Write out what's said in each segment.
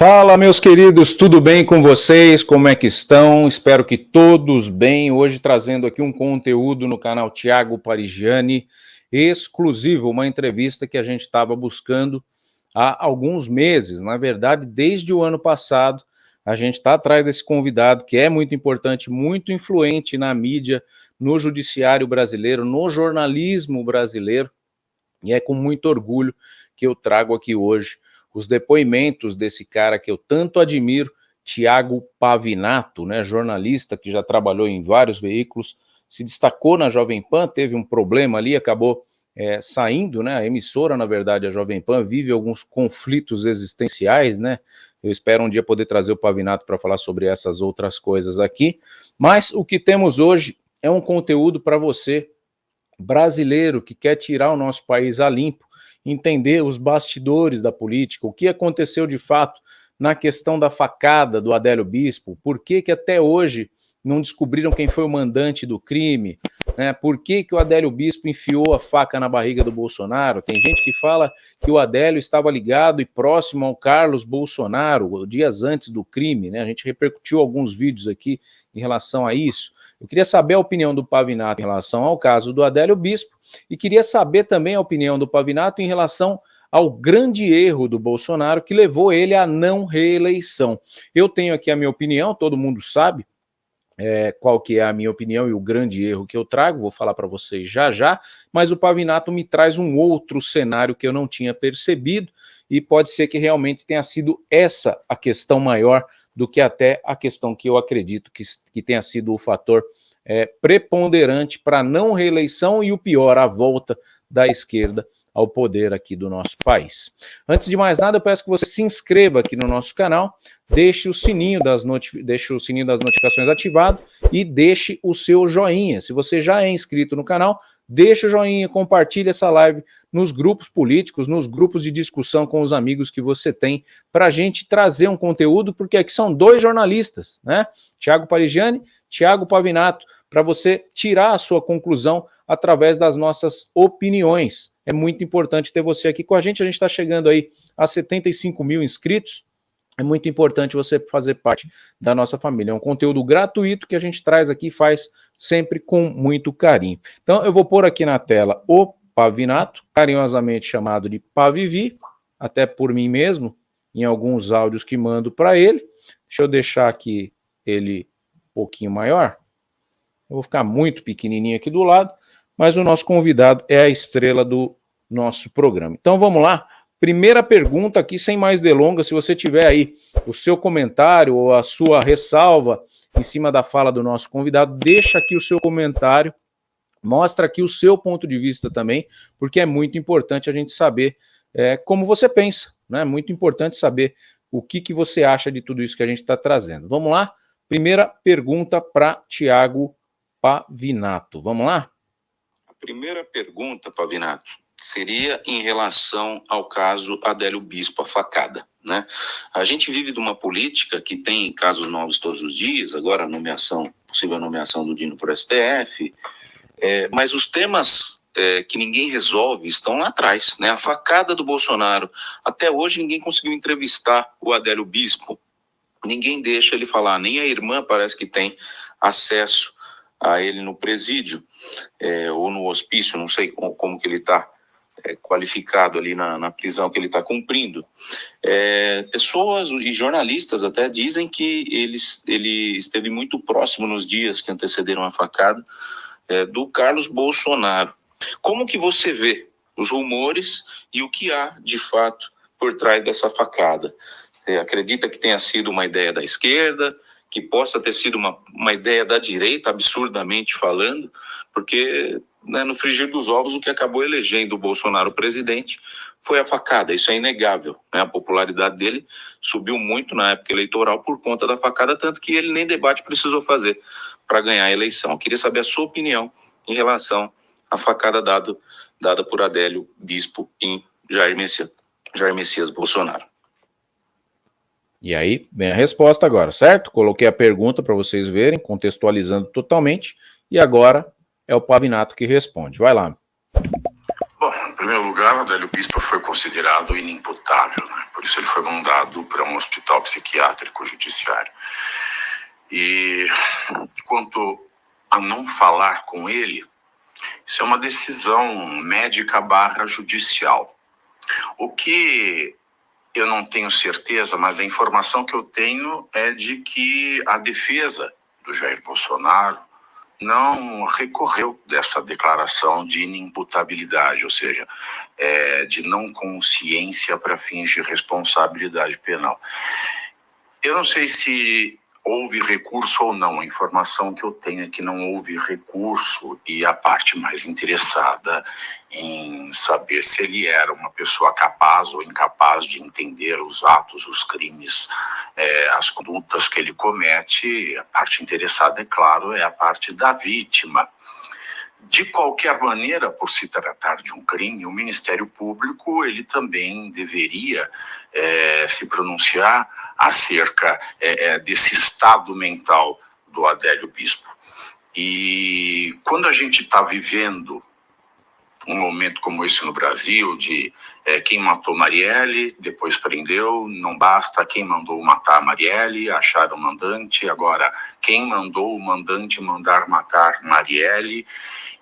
Fala, meus queridos, tudo bem com vocês? Como é que estão? Espero que todos bem. Hoje trazendo aqui um conteúdo no canal Thiago Parigiani, exclusivo, uma entrevista que a gente estava buscando há alguns meses. Na verdade, desde o ano passado, a gente está atrás desse convidado, que é muito importante, muito influente na mídia, no judiciário brasileiro, no jornalismo brasileiro, e é com muito orgulho que eu trago aqui hoje os depoimentos desse cara que eu tanto admiro, Thiago Pavinato, né, jornalista que já trabalhou em vários veículos, se destacou na Jovem Pan, teve um problema ali, acabou saindo, né, a emissora, na verdade, a Jovem Pan, vive alguns conflitos existenciais, né, eu espero um dia poder trazer o Pavinato para falar sobre essas outras coisas aqui, mas o que temos hoje é um conteúdo para você, brasileiro, que quer tirar o nosso país a limpo, entender os bastidores da política, o que aconteceu de fato na questão da facada do Adélio Bispo, por que que até hoje não descobriram quem foi o mandante do crime, né? Por que que o Adélio Bispo enfiou a faca na barriga do Bolsonaro? Tem gente que fala que o Adélio estava ligado e próximo ao Carlos Bolsonaro, dias antes do crime, né? A gente repercutiu alguns vídeos aqui em relação a isso. Eu queria saber a opinião do Pavinato em relação ao caso do Adélio Bispo e queria saber também a opinião do Pavinato em relação ao grande erro do Bolsonaro que levou ele à não reeleição. Eu tenho aqui a minha opinião, todo mundo sabe qual que é a minha opinião e o grande erro que eu trago, vou falar para vocês já já, mas o Pavinato me traz um outro cenário que eu não tinha percebido e pode ser que realmente tenha sido essa a questão maior do que até a questão que eu acredito que tenha sido o fator preponderante para a não reeleição e o pior, a volta da esquerda ao poder aqui do nosso país. Antes de mais nada, eu peço que você se inscreva aqui no nosso canal, deixe o sininho das notificações ativado e deixe o seu joinha. Se você já é inscrito no canal, deixe o joinha, compartilhe essa live nos grupos políticos, nos grupos de discussão com os amigos que você tem, para a gente trazer um conteúdo, porque aqui são dois jornalistas, né? Thiago Parigiani, Thiago Pavinato, para você tirar a sua conclusão através das nossas opiniões. É muito importante ter você aqui com a gente está chegando aí a 75 mil inscritos, é muito importante você fazer parte da nossa família. É um conteúdo gratuito que a gente traz aqui e faz sempre com muito carinho. Então eu vou pôr aqui na tela o Pavinato, carinhosamente chamado de Pavivi, até por mim mesmo, em alguns áudios que mando para ele. Deixa eu deixar aqui ele um pouquinho maior. Eu vou ficar muito pequenininho aqui do lado, mas o nosso convidado é a estrela do nosso programa. Então vamos lá. Primeira pergunta aqui, sem mais delongas, se você tiver aí o seu comentário ou a sua ressalva em cima da fala do nosso convidado, deixa aqui o seu comentário, mostra aqui o seu ponto de vista também, porque é muito importante a gente saber como você pensa, né? É muito importante saber o que você acha de tudo isso que a gente está trazendo. Vamos lá? Primeira pergunta para Thiago Pavinato. Vamos lá? A primeira pergunta, Pavinato, seria em relação ao caso Adélio Bispo, a facada, né? A gente vive de uma política que tem casos novos todos os dias, agora a possível nomeação do Dino para o STF, mas os temas que ninguém resolve estão lá atrás, né? A facada do Bolsonaro, até hoje ninguém conseguiu entrevistar o Adélio Bispo, ninguém deixa ele falar, nem a irmã parece que tem acesso a ele no presídio, ou no hospício, não sei como que ele está qualificado ali na prisão que ele está cumprindo. Pessoas e jornalistas até dizem que ele esteve muito próximo nos dias que antecederam a facada do Carlos Bolsonaro. Como que você vê os rumores e o que há de fato por trás dessa facada? Você acredita que tenha sido uma ideia da esquerda, que possa ter sido uma ideia da direita, absurdamente falando, porque no frigir dos ovos o que acabou elegendo o Bolsonaro presidente foi a facada, isso é inegável, né? A popularidade dele subiu muito na época eleitoral por conta da facada, tanto que ele nem debate precisou fazer para ganhar a eleição. Eu queria saber a sua opinião em relação à facada dada por Adélio Bispo em Jair Messias Bolsonaro. E aí, vem a resposta agora, certo? Coloquei a pergunta para vocês verem, contextualizando totalmente, e agora é o Pavinato que responde. Vai lá. Bom, em primeiro lugar, o Adélio Bispo foi considerado inimputável, né? Por isso ele foi mandado para um hospital psiquiátrico judiciário. E quanto a não falar com ele, isso é uma decisão médica / judicial. O que eu não tenho certeza, mas a informação que eu tenho é de que a defesa do Jair Bolsonaro não recorreu dessa declaração de inimputabilidade, ou seja, de não consciência para fins de responsabilidade penal. Eu não sei se houve recurso ou não. A informação que eu tenho é que não houve recurso, e a parte mais interessada em saber se ele era uma pessoa capaz ou incapaz de entender os atos, os crimes, as condutas que ele comete, a parte interessada, é claro, é a parte da vítima. De qualquer maneira, por se tratar de um crime, o Ministério Público ele também deveria se pronunciar acerca desse estado mental do Adélio Bispo. E quando a gente está vivendo um momento como esse no Brasil, de quem matou Marielle, depois prendeu, não basta, quem mandou matar Marielle, acharam o mandante, agora quem mandou o mandante mandar matar Marielle,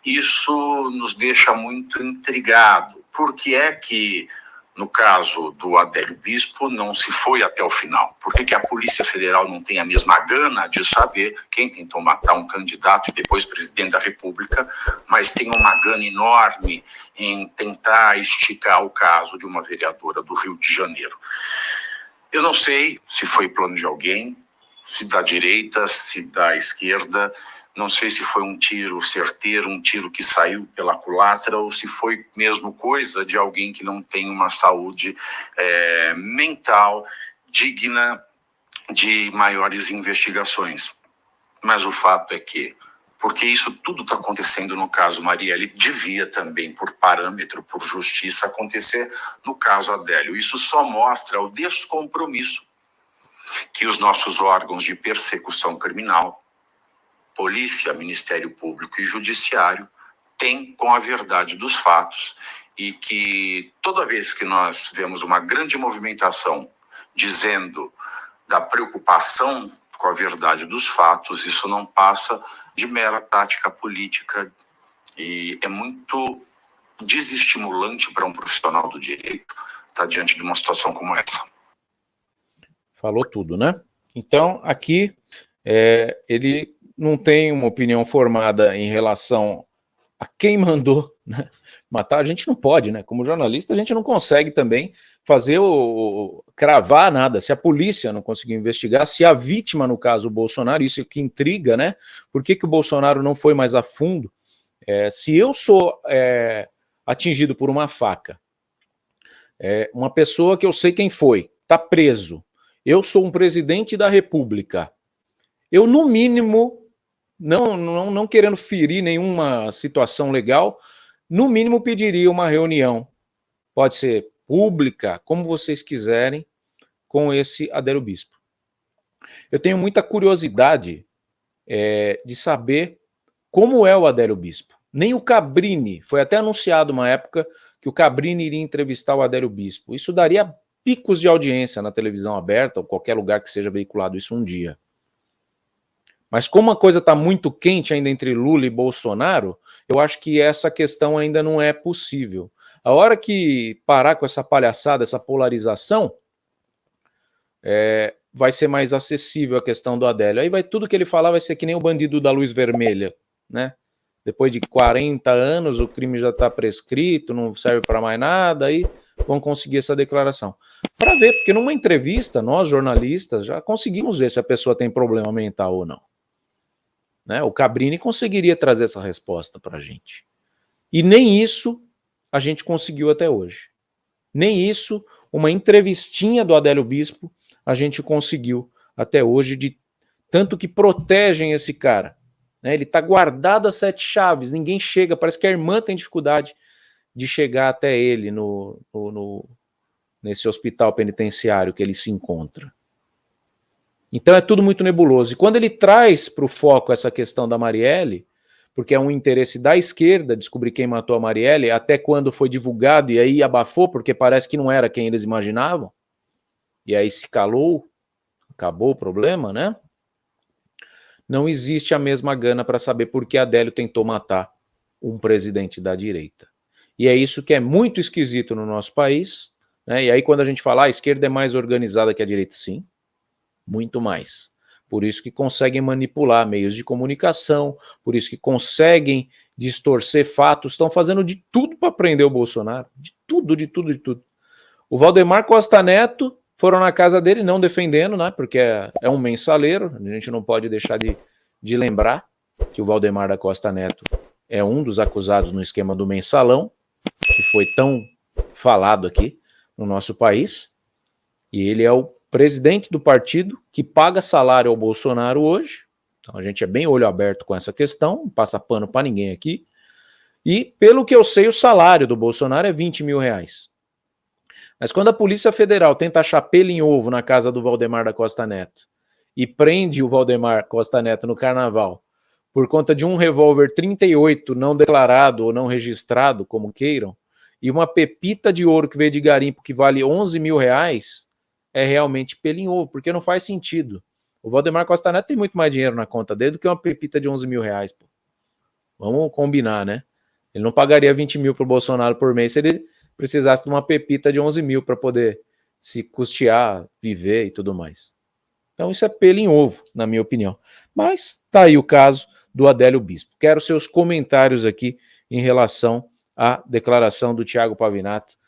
isso nos deixa muito intrigado. Por que é que, no caso do Adélio Bispo, não se foi até o final? Por que a Polícia Federal não tem a mesma gana de saber quem tentou matar um candidato e depois presidente da República, mas tem uma gana enorme em tentar esticar o caso de uma vereadora do Rio de Janeiro? Eu não sei se foi plano de alguém, se da direita, se da esquerda. Não sei se foi um tiro certeiro, um tiro que saiu pela culatra, ou se foi mesmo coisa de alguém que não tem uma saúde mental digna de maiores investigações. Mas o fato é que, porque isso tudo está acontecendo no caso Marielle, devia também, por parâmetro, por justiça, acontecer no caso Adélio. Isso só mostra o descompromisso que os nossos órgãos de persecução criminal, Polícia, Ministério Público e Judiciário, têm com a verdade dos fatos, e que toda vez que nós vemos uma grande movimentação dizendo da preocupação com a verdade dos fatos, isso não passa de mera tática política, e é muito desestimulante para um profissional do direito estar diante de uma situação como essa. Falou tudo, né? Então, aqui, ele não tem uma opinião formada em relação a quem mandou, né, matar. A gente não pode, né? Como jornalista, a gente não consegue também fazer cravar nada. Se a polícia não conseguiu investigar, se a vítima, no caso, o Bolsonaro, isso é que intriga, né? Por que o Bolsonaro não foi mais a fundo? Se eu sou atingido por uma faca, uma pessoa que eu sei quem foi, está preso, eu sou um presidente da República, eu, no mínimo, não querendo ferir nenhuma situação legal, no mínimo pediria uma reunião, pode ser pública, como vocês quiserem, com esse Adélio Bispo. Eu tenho muita curiosidade de saber como é o Adélio Bispo. Nem o Cabrini, foi até anunciado uma época que o Cabrini iria entrevistar o Adélio Bispo. Isso daria picos de audiência na televisão aberta, ou qualquer lugar que seja veiculado isso um dia. Mas como a coisa está muito quente ainda entre Lula e Bolsonaro, eu acho que essa questão ainda não é possível. A hora que parar com essa palhaçada, essa polarização, vai ser mais acessível a questão do Adélio. Aí tudo que ele falar vai ser que nem o bandido da luz vermelha, né? Depois de 40 anos, o crime já está prescrito, não serve para mais nada, aí vão conseguir essa declaração. Para ver, porque numa entrevista, nós jornalistas já conseguimos ver se a pessoa tem problema mental ou não. Né? O Cabrini conseguiria trazer essa resposta para a gente. E nem isso a gente conseguiu até hoje. Nem isso, uma entrevistinha do Adélio Bispo, a gente conseguiu até hoje, de tanto que protegem esse cara. Né? Ele está guardado a 7 chaves, ninguém chega, parece que a irmã tem dificuldade de chegar até ele nesse hospital penitenciário que ele se encontra. Então é tudo muito nebuloso. E quando ele traz para o foco essa questão da Marielle, porque é um interesse da esquerda descobrir quem matou a Marielle, até quando foi divulgado e aí abafou, porque parece que não era quem eles imaginavam, e aí se calou, acabou o problema, né? Não existe a mesma gana para saber por que Adélio tentou matar um presidente da direita. E é isso que é muito esquisito no nosso país, né? E aí quando a gente fala, a esquerda é mais organizada que a direita, sim, muito mais. Por isso que conseguem manipular meios de comunicação, por isso que conseguem distorcer fatos, estão fazendo de tudo para prender o Bolsonaro, de tudo, de tudo, de tudo. O Valdemar Costa Neto foram na casa dele, não defendendo, né, porque é um mensaleiro, a gente não pode deixar de lembrar que o Valdemar da Costa Neto é um dos acusados no esquema do mensalão, que foi tão falado aqui no nosso país, e ele é o presidente do partido que paga salário ao Bolsonaro hoje, então a gente é bem olho aberto com essa questão, não passa pano para ninguém aqui, e pelo que eu sei o salário do Bolsonaro é 20 mil reais. Mas quando a Polícia Federal tenta achar pelo em ovo na casa do Valdemar da Costa Neto e prende o Valdemar Costa Neto no carnaval por conta de um revólver 38 não declarado ou não registrado, como queiram, e uma pepita de ouro que veio de garimpo que vale 11 mil reais, é realmente pelo em ovo, porque não faz sentido. O Valdemar Costa Neto tem muito mais dinheiro na conta dele do que uma pepita de 11 mil reais. Pô. Vamos combinar, né? Ele não pagaria 20 mil para o Bolsonaro por mês se ele precisasse de uma pepita de 11 mil para poder se custear, viver e tudo mais. Então isso é pelo em ovo, na minha opinião. Mas tá aí o caso do Adélio Bispo. Quero seus comentários aqui em relação à declaração do Thiago Pavinato